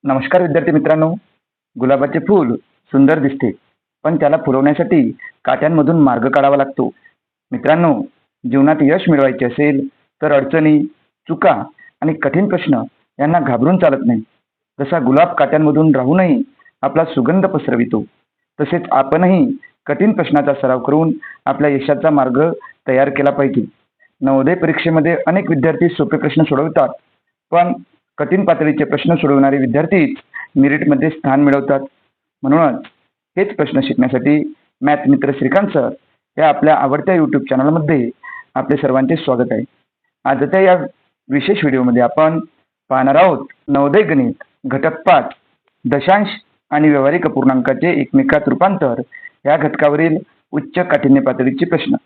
नमस्कार विद्यार्थी मित्रांनो. गुलाबाचे फूल सुंदर दिसते, पण त्याला फुलवण्यासाठी काट्यांमधून मार्ग काढावा लागतो. मित्रांनो, जीवनात यश मिळवायचे असेल तर अडचणी, चुका आणि कठीण प्रश्न यांना घाबरून चालत नाही. जसा गुलाब काट्यांमधून राहूनही आपला सुगंध पसरवितो, तसेच आपणही कठीण प्रश्नाचा सराव करून आपल्या यशाचा मार्ग तयार केला पाहिजे. नवोदय परीक्षेमध्ये अनेक विद्यार्थी सोपे प्रश्न सोडवतात, पण कठीण पातळीचे प्रश्न सोडवणारे विद्यार्थीच मेरिटमध्ये स्थान मिळवतात. म्हणूनच हेच प्रश्न शिकण्यासाठी मॅथ मित्र श्रीकांत सर या आपल्या आवडत्या यूट्यूब चॅनलमध्ये आपले सर्वांचे स्वागत आहे. आजच्या या विशेष व्हिडिओमध्ये आपण पाहणार आहोत नवोदय गणित घटक 5 दशांश आणि व्यावहारिक अपूर्णांकाचे एकमेकात रूपांतर या घटकावरील उच्च काठिण्य पातळीचे प्रश्न.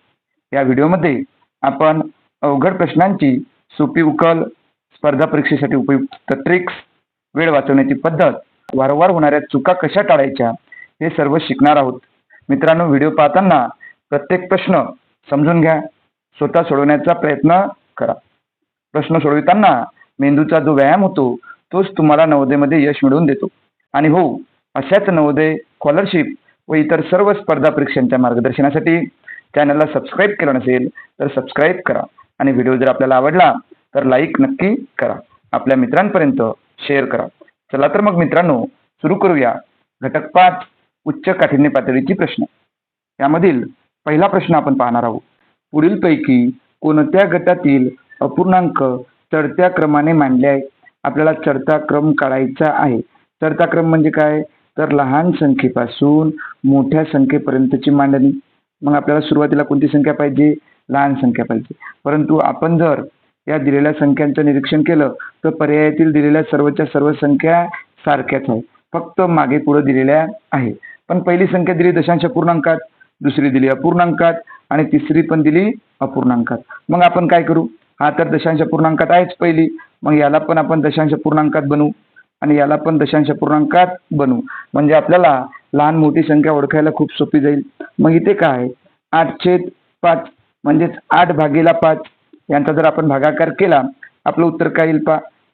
या व्हिडिओमध्ये आपण अवघड प्रश्नांची सोपी उकल, स्पर्धा परीक्षेसाठी उपयुक्त ट्रिक्स, वेळ वाचवण्याची पद्धत, वारंवार होणाऱ्या चुका कशा टाळायच्या हे सर्व शिकणार आहोत. मित्रांनो, व्हिडिओ पाहताना प्रत्येक प्रश्न समजून घ्या, स्वतः सोडवण्याचा प्रयत्न करा. प्रश्न सोडविताना मेंदूचा जो व्यायाम होतो तोच तुम्हाला नवोदयमध्ये यश मिळवून देतो. आणि हो, अशाच नवोदय, स्कॉलरशिप व इतर सर्व स्पर्धा परीक्षांच्या मार्गदर्शनासाठी चॅनलला सबस्क्राईब केलं नसेल तर सबस्क्राईब करा आणि व्हिडिओ जर आपल्याला आवडला तर लाईक नक्की करा, आपल्या मित्रांपर्यंत शेअर करा. चला तर मग मित्रांनो, सुरू करूया घटक 5 उच्च काठिण्य पातळीची प्रश्न. यामधील पहिला प्रश्न आपण पाहणार आहोत. पुढीलपैकी कोणत्या गटातील अपूर्णांक चढत्या क्रमाने मांडले आहे? आपल्याला चढता क्रम काढायचा आहे. चढता क्रम म्हणजे काय? तर लहान संख्येपासून मोठ्या संख्येपर्यंतची मांडणी. मग आपल्याला सुरुवातीला कोणती संख्या पाहिजे? लहान संख्या पाहिजे. परंतु आपण जर या दिलेल्या संख्यांचं निरीक्षण केलं तर पर्यायातील दिलेल्या सर्वच्या सर्व संख्या सारख्याच आहे, फक्त मागे पुढे दिलेल्या आहे. पण पहिली संख्या दिली दशांश पूर्णांकात, दुसरी दिली अपूर्णांकात आणि तिसरी पण दिली अपूर्णांकात. मग आपण काय करू? हा तर दशांश पूर्णांकात आहेच पहिली, मग याला पण आपण दशांश पूर्णांकात बनवू आणि याला पण दशांश पूर्णांकात बनवू. म्हणजे आपल्याला लहान मोठी संख्या ओळखायला खूप सोपी जाईल. मग इथे काय? 8/5 म्हणजेच 8/5 यांचा जर आपण भागाकार केला, आपलं उत्तर काय येईल?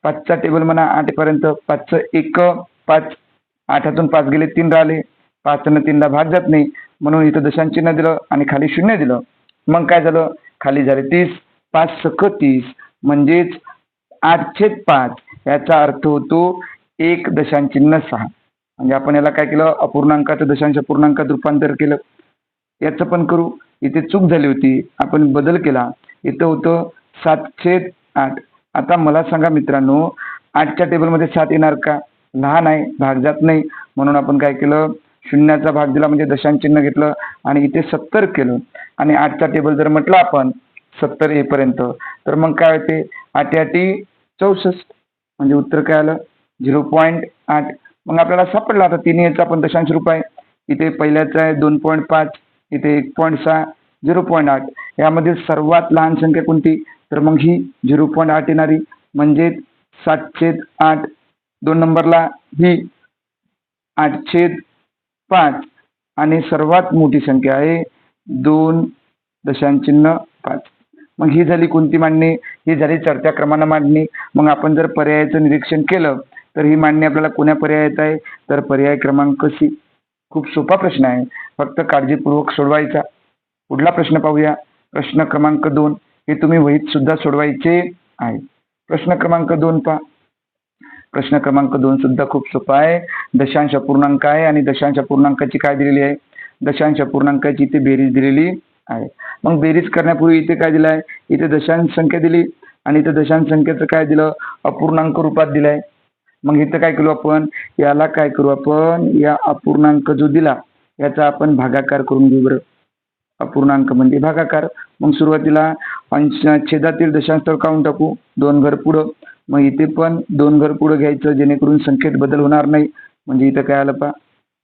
5चा टेबल म्हणा 8 पर्यंत. 5चं 1 5, 8तून 5 गेले 3 राहिले, 5नं 3ला भाग जात नाही, म्हणून इथं दशांश चिन्ह दिलं आणि खाली 0 दिलं. मग काय झालं? खाली झाले 30, 5 सख 30 म्हणजेच 8/5 याचा अर्थ होतो 1.6. म्हणजे आपण याला काय केलं? अपूर्णांकाचं दशांश पूर्णांकात रूपांतर केलं. याचं पण करू. इथे चूक झाली होती, आपण बदल केला. इथं होतं 7/8. आता मला सांगा मित्रांनो, 8च्या टेबलमध्ये 7 येणार का? लहान आहे, भाग जात नाही, म्हणून आपण काय केलं? शून्याचा भाग दिला म्हणजे दशांश चिन्ह घेतलं आणि इथे 70 केलं. आणि 8चा टेबल जर म्हटलं आपण 70 येईपर्यंत, तर मग काय होते? 8×8 64 म्हणजे उत्तर काय आलं? 0.8. मग आपल्याला सापडला आता 3 याचा आपण दशांश रूप आहे. इथे पहिल्याचा आहे 2.5, इथे 1.6, 0.8. यामध्ये सर्वात लहान संख्या कोणती? तर मग ही 0.8 येणारी, म्हणजे 7/8. 2 नंबरला ही 8/5 आणि सर्वात मोठी संख्या आहे 2.5. मग ही झाली कोणती मांडणी? ही झाली चढत्या क्रमानं मांडणी. मग आपण जर पर्यायाचं निरीक्षण केलं तर ही मांडणी आपल्याला कोण्या पर्यायात आहे? तर पर्याय क्रमांक C. खूप सोपा प्रश्न आहे, फक्त काळजीपूर्वक सोडवायचा. पुढला प्रश्न पाहूया. प्रश्न क्रमांक 2. हे तुम्ही वहीत सुद्धा सोडवायचे आहे. प्रश्न क्रमांक 2 पहा. प्रश्न क्रमांक 2 सुद्धा खूप सोपा आहे. दशांश अपूर्णांक आहे आणि दशांश अपूर्णांकाची काय दिलेली आहे? दशांश अपूर्णांकाची इथे बेरीज दिलेली आहे. मग बेरीज करण्यापूर्वी इथे काय दिलं आहे? इथे दशांश संख्या दिली आणि इथे दशांश संख्येचं काय दिलं? अपूर्णांक रूपात दिलंय. मग इथं काय करू आपण? याला काय करू आपण? या अपूर्णांक जो दिला याचा आपण भागाकार करून घेऊ बरं. अपूर्णांक म्हणजे भागाकार. मग सुरुवातीला छेदातील दशांश तळ काढून टाकू, 2 घर पुढं. मग इथे पण 2 घर पुढं घ्यायचं, जेणेकरून संख्येत बदल होणार नाही. म्हणजे इथं काय आलं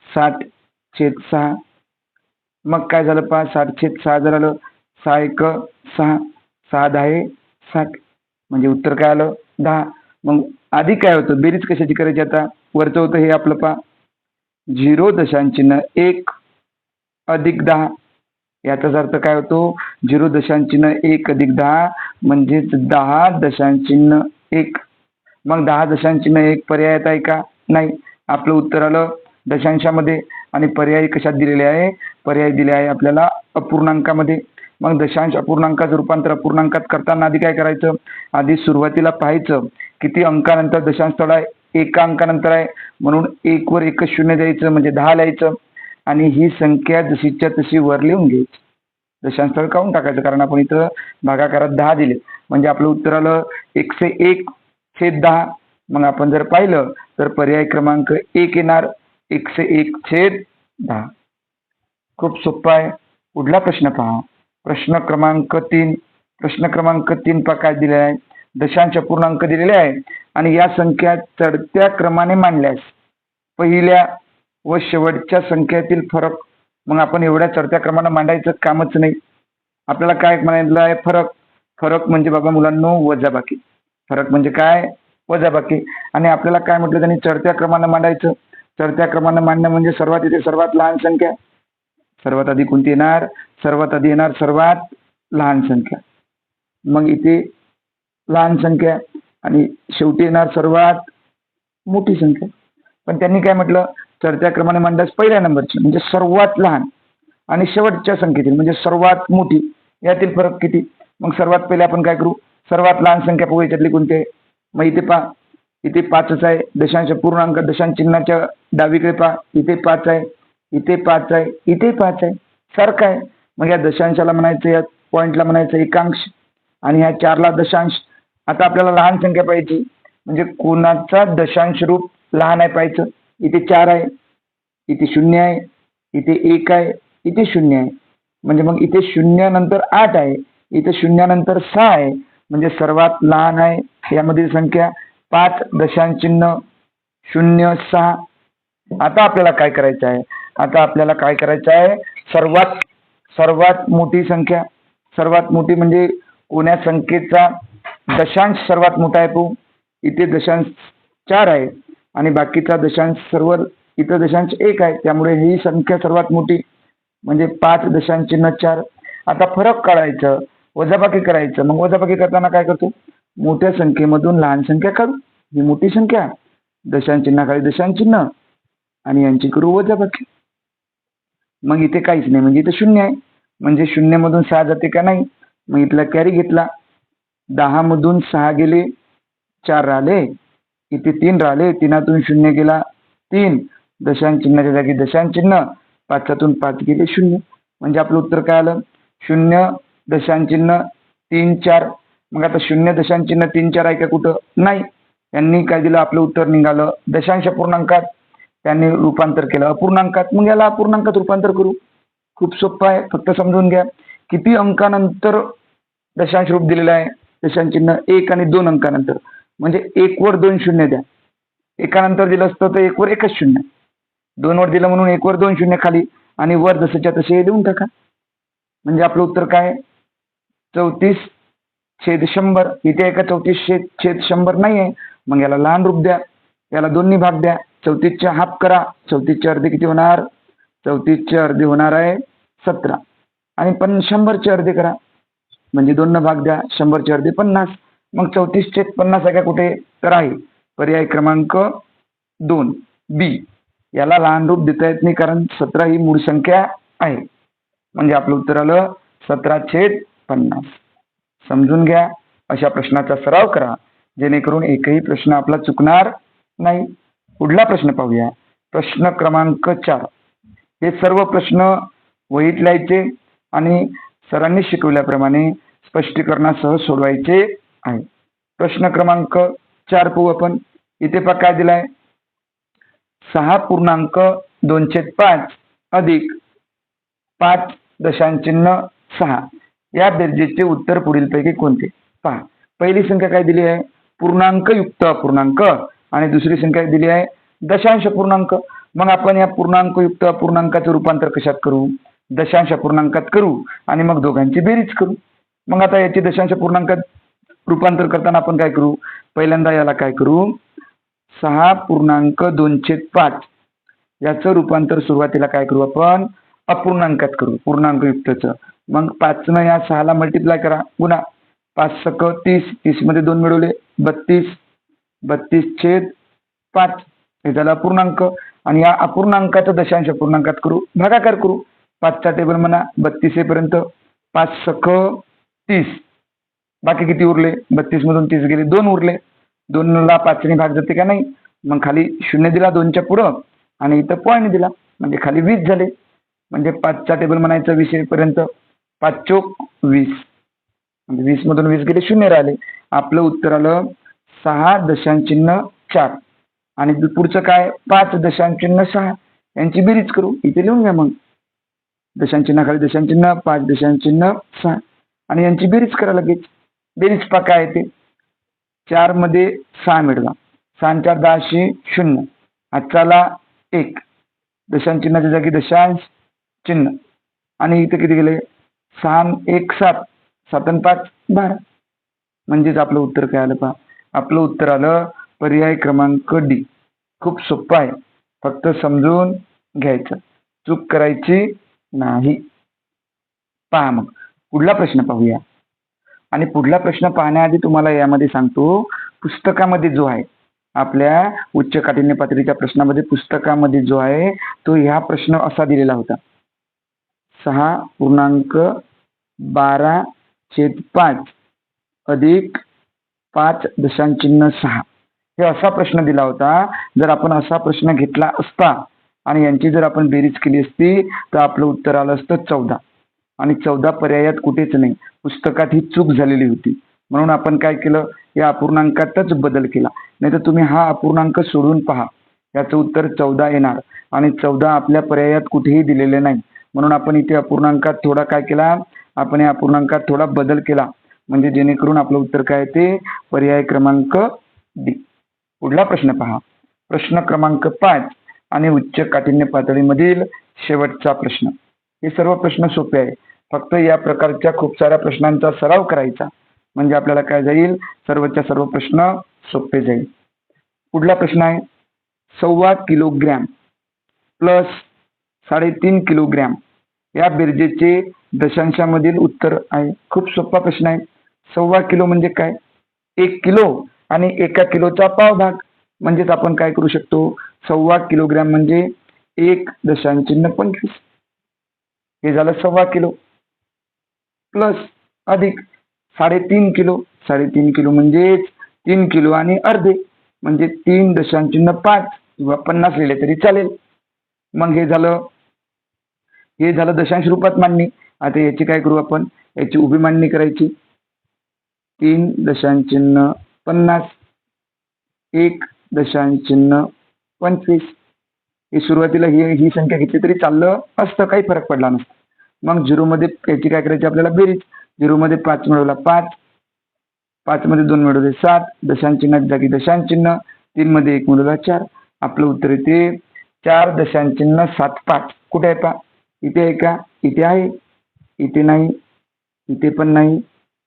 60/6. मग काय झालं 60/6 जर आलं, 6×1 6, 6×10 60. म्हणजे उत्तर काय आलं? 10. मग आधी काय होतं? बेरीज कशाची करायची? आता वरचं होतं हे आपलं 0.1 अधिक 10. याचाच अर्थ काय होतो? 0.1 अधिक 10 म्हणजेच 10.1. मग 10.1 पर्यायात आहे का? नाही. आपलं उत्तर आलं दशांशामध्ये. आणि पर्याय कशात दिलेले आहे? पर्याय दिले आहे आपल्याला अपूर्णांकामध्ये. मग दशांश अपूर्णांकाचं रूपांतर अपूर्णांकात करताना आधी काय करायचं? आधी सुरुवातीला पाहायचं किती अंकानंतर दशांश स्थळ आहे. एका अंकानंतर आहे म्हणून 1 वर एकच शून्य द्यायचं म्हणजे 10 लिहायचं आणि ही संख्या जशीच्या तशी वर लिहून घ्यायची. दशांश स्थळ काढून टाकायचं कारण आपण इथं भागाकारात 10 दिले म्हणजे आपलं उत्तर आलं 101/10. मग आपण जर पाहिलं तर पर्याय क्रमांक 1 येणार 101/10. खूप सोपा आहे. पुढला प्रश्न पहा. प्रश्न क्रमांक 3. प्रश्न क्रमांक 3 पहा काय दिले आहे? दशांश अपूर्णांक दिलेले आहे आणि या संख्या चढत्या क्रमाने मांडल्यास पहिल्या व शेवटच्या संख्येतील फरक. मग आपण एवढ्या चढत्या क्रमाने मांडायचं कामच नाही. आपल्याला काय म्हणायचं आहे? फरक. फरक म्हणजे बाबा मुलांनो वजाबाकी. फरक म्हणजे काय? वजाबाकी. आणि आपल्याला काय म्हटलं त्यांनी? चढत्या क्रमाने मांडायचं. चढत्या क्रमाने मांडणं म्हणजे सर्वात इथे सर्वात लहान संख्या. सर्वात आधी कोणती येणार? सर्वात आधी येणार सर्वात लहान संख्या. मग इथे लहान संख्या आणि शेवटी येणार सर्वात मोठी संख्या. पण त्यांनी काय म्हटलं? चढत्या क्रमाने मांडल्यास पहिल्या नंबरची म्हणजे सर्वात लहान आणि शेवटच्या संख्येतील म्हणजे सर्वात मोठी यातील फरक किती? मग सर्वात पहिले आपण काय करू? सर्वात लहान संख्या पाहू याच्यातली कोणती आहे? मग इथे पहा, इथे 5च आहे. दशांश पूर्णांक दशांश चिन्हाच्या डावीकडे पहा, इथे 5 आहे, इथे 5 आहे, इथे 5 आहे, सारखं आहे. मग या दशांशाला म्हणायचं, या पॉईंटला म्हणायचं एकांश आणि ह्या 4ला दशांश. आता आपल्याला लहान संख्या पाहिजे म्हणजे कोणाचा दशांश रूप लहान आहे पाहायचं. इथे 4 आहे, इथे 0 आहे, इथे 1 आहे, इथे 0 आहे. म्हणजे मग इथे 0 नंतर 8 आहे, इथे 0 नंतर 6 आहे म्हणजे सर्वात लहान आहे यामधील संख्या 5.06. आता आपल्याला काय करायचं आहे? आता आपल्याला काय करायचं आहे? सर्वात मोठी संख्या. सर्वात मोठी म्हणजे कोण्या संख्येचा दशांश सर्वात मोठा आहे पाहू. इथे दशांश 4 आहे आणि बाकीचा दशांश सर्व इथं दशांश 1 आहे त्यामुळे ही संख्या सर्वात मोठी म्हणजे 5.4. आता फरक काढायचं, वजाबाकी करायचं. मग वजाबाकी करताना काय करतो? मोठ्या संख्येमधून लहान संख्या काढू. ही मोठी संख्या दशांश चिन्हाखाली दशांश चिन्ह आणि यांची करू वजाबाकी. मग इथे काहीच नाही म्हणजे इथे 0 आहे म्हणजे 0 मधून 6 जाते का? नाही. मग इथला कॅरी घेतला. 10 मधून 6 गेले, 4 राहिले, इथे 3 राहिले, 3तून 0 गेला 3, दशांश चिन्हाच्या जागी दशांश चिन्ह, 5तून 5 गेले 0 म्हणजे आपलं उत्तर काय आलं? 0 दशांश चिन्ह 3 4. मग आता 0 दशांश चिन्ह 3 4 आहे का कुठं? नाही. यांनी काय दिलं? आपलं उत्तर निघालं दशांश अपूर्णांकात. त्यांनी रूपांतर केलं अपूर्णांकात. मग याला अपूर्णांकात रूपांतर करू. खूप सोपं आहे, फक्त समजून घ्या. किती अंकानंतर दशांश रूप दिलेलं आहे? दशांश चिन्ह 1 आणि 2 अंकानंतर म्हणजे 1 वर 2 शून्य द्या. एकानंतर दिलं असतं तर 1 वर एकच शून्य, 2 वर दिलं म्हणून 1 वर 2 शून्य खाली आणि वर जसंच्या तसे देऊन टाका. म्हणजे आपलं उत्तर काय? 34/100. इथे एका 34/100 नाही आहे. मग याला लहान रूप द्या, याला 2नी भाग द्या. 34चे हाफ करा. 34चे अर्धे किती होणार? 34चे अर्धे होणार आहे 17 आणि 100चे अर्धे करा म्हणजे 2 भाग द्या. 100चे अर्धे 50. मग 34/50 आहे का कुठे? तर आहे. पर्याय क्रमांक 2 बी. याला लहान रूप देता येत नाही कारण 17 ही मूळ संख्या आहे. म्हणजे आपलं उत्तर आलं 17/50. समजून घ्या. अशा प्रश्नाचा सराव करा जेणेकरून एकही प्रश्न आपला चुकणार नाही. पुढला प्रश्न पाहूया. प्रश्न क्रमांक 4. हे सर्व प्रश्न वहीत लिहायचे आणि सरांनी शिकवल्याप्रमाणे स्पष्टीकरणासह सोडवायचे आहे. प्रश्न क्रमांक 4 पाहू आपण. इथे पहा काय दिलाय? 6.25 अधिक 5.6 या बेरजेचे उत्तर पुढीलपैकी कोणते? पहा, पहिली संख्या काय दिली आहे? पूर्णांक युक्त अपूर्णांक आणि दुसरी संख्या दिली आहे दशांश पूर्णांक. मग आपण या पूर्णांक युक्त अपूर्णांकाचं रूपांतर कशात करू? दशांश पूर्णांकात करू आणि मग दोघांची बेरीज करू. मग आता याची दशांश पूर्णांकात रूपांतर करताना आपण काय करू? पहिल्यांदा याला काय करू? 6.25 याचं रूपांतर सुरुवातीला काय करू आपण? अपूर्णांकात करू, पूर्णांक युक्तचं. मग 5 या 6ला मल्टिप्लाय करा, गुणा. 5 × 30, 30 मध्ये 2 मिळवले 32, 32/5 हे झाला अपूर्णांक. आणि या अपूर्णांकाचा दशांश अपूर्णांकात करू, भागाकार करू. 5चा टेबल म्हणा 32 पर्यंत. 5 सख 30. बाकी किती उरले? 32 मधून 30 गेले, 2 उरले. 2ला 5ने भाग जाते का? नाही. मग खाली 0 दिला 2च्या पुढं आणि इथं पॉईंट दिला, म्हणजे खाली 20 झाले. म्हणजे 5चा टेबल म्हणायचं 20 पर्यंत. 5 चोक 20, म्हणजे 20 मधून 20 गेले, 0 राहिले. आपलं उत्तर आलं 6.4. आणि पुढचं काय? 5.6. यांची बेरीज करू. इथे लिहून घ्या मग. दशांश चिन्हाखाली दशांश चिन्ह, 5.6 आणि यांची बेरीज करा लगेच. बेरीज पा काय येते? 4 मध्ये 6 मिळवा. 6 आणि 4 10 0. आजचाला 1. दशांश चिन्हाच्या जागी दशांश चिन्ह. आणि इथे किती गेले? 6 आणि 1 7. 7 आणि 5 12. म्हणजेच आपलं उत्तर काय आलं पहा? आपलं उत्तर आलं पर्याय क्रमांक डी. खूप सोपं आहे, फक्त समजून घ्यायचं, चूक करायची नाही. पहा मग पुढला प्रश्न पाहूया. आणि पुढला प्रश्न पाहण्याआधी तुम्हाला यामध्ये सांगतो, पुस्तकामध्ये जो आहे आपल्या उच्च काठिण्य पातळीच्या प्रश्नामध्ये पुस्तकामध्ये जो आहे तो ह्या प्रश्न असा दिलेला होता. 6.12/5 अधिक 5.6 हे असा प्रश्न दिला होता. जर आपण असा प्रश्न घेतला असता आणि यांची जर आपण बेरीज केली असती तर आपलं उत्तर आलं असतं 14. आणि 14 पर्यायात कुठेच नाही, पुस्तकात ही चूक झालेली होती. म्हणून आपण काय केलं? या अपूर्णांकातच बदल केला. नाही तर तुम्ही हा अपूर्णांक सोडून पहा, याचं उत्तर 14 येणार. आणि 14 आपल्या पर्यायात कुठेही दिलेले नाही. म्हणून आपण इथे अपूर्णांकात थोडा काय केला? आपण या अपूर्णांकात थोडा बदल केला, म्हणजे जेणेकरून आपलं उत्तर काय ते पर्याय क्रमांक डी. पुढला प्रश्न पहा. प्रश्न क्रमांक 5 आणि उच्च काठिण्य पातळीमधील शेवटचा प्रश्न. हे सर्व प्रश्न सोपे आहे, फक्त या प्रकारच्या खूप साऱ्या प्रश्नांचा सराव करायचा, म्हणजे आपल्याला काय जाईल? सर्वच्या सर्व प्रश्न सोपे जाईल. पुढला प्रश्न आहे 1.25 किलोग्रॅम प्लस 3.5 किलोग्रॅम या बेरजेचे दशांशामधील उत्तर आहे. खूप सोपा प्रश्न आहे. 1.25 किलो म्हणजे काय? 1 किलो आणि 1 किलोचा पावभाग. म्हणजेच आपण काय करू शकतो? 1.25 किलोग्रॅम म्हणजे 1.25. हे झालं 1.25 किलो. प्लस अधिक 3.5 किलो. 3.5 किलो म्हणजे 3 किलो आणि अर्धे, म्हणजे 3.5 किंवा 50 लिहिले तरी चालेल. मग हे झालं दशांश रूपात मांडणी. आता याची काय करू आपण? याची उभी मांडणी करायची. 3.50 1.25. ही सुरुवातीला ही संख्या घेतली तरी चाललं असतं, काही फरक पडला नसता. मग 0 मध्ये याची काय करायची आपल्याला बेरीज. 0 मध्ये 5 मिळवला 5, 5 मध्ये 2 मिळवले 7, दशांश चिन्हाच्या जागी दशांश चिन्ह, 3 मध्ये 1 मिळवला 4. आपलं उत्तर येते 4.75. कुठे आहे पहा? इथे आहे का? इथे आहे, इथे नाही, इथे पण नाही,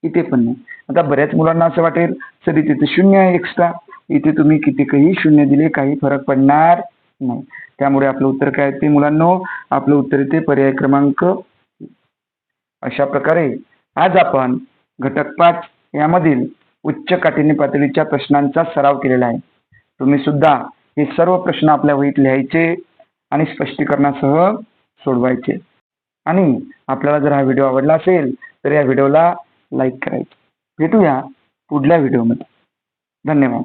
इथे पण नाही. आता बऱ्याच मुलांना असं वाटेल सर इथे 0 आहे एक्स्ट्रा. इथे तुम्ही कितीकही 0 दिले काही फरक पडणार नाही. त्यामुळे आपलं उत्तर काय येते मुलांनो? आपलं उत्तर येते पर्याय क्रमांक. अशा प्रकारे आज आपण घटक 5 यामधील उच्च काठिण्य पातळीच्या प्रश्नांचा सराव केलेला आहे. तुम्ही सुद्धा हे सर्व प्रश्न आपल्या वहीत लिहायचे आणि स्पष्टीकरणासह सोडवायचे. आणि आपल्याला जर हा व्हिडिओ आवडला असेल तर या व्हिडिओला लाईक करायचं. भेटूया पुढल्या व्हिडिओमध्ये. धन्यवाद.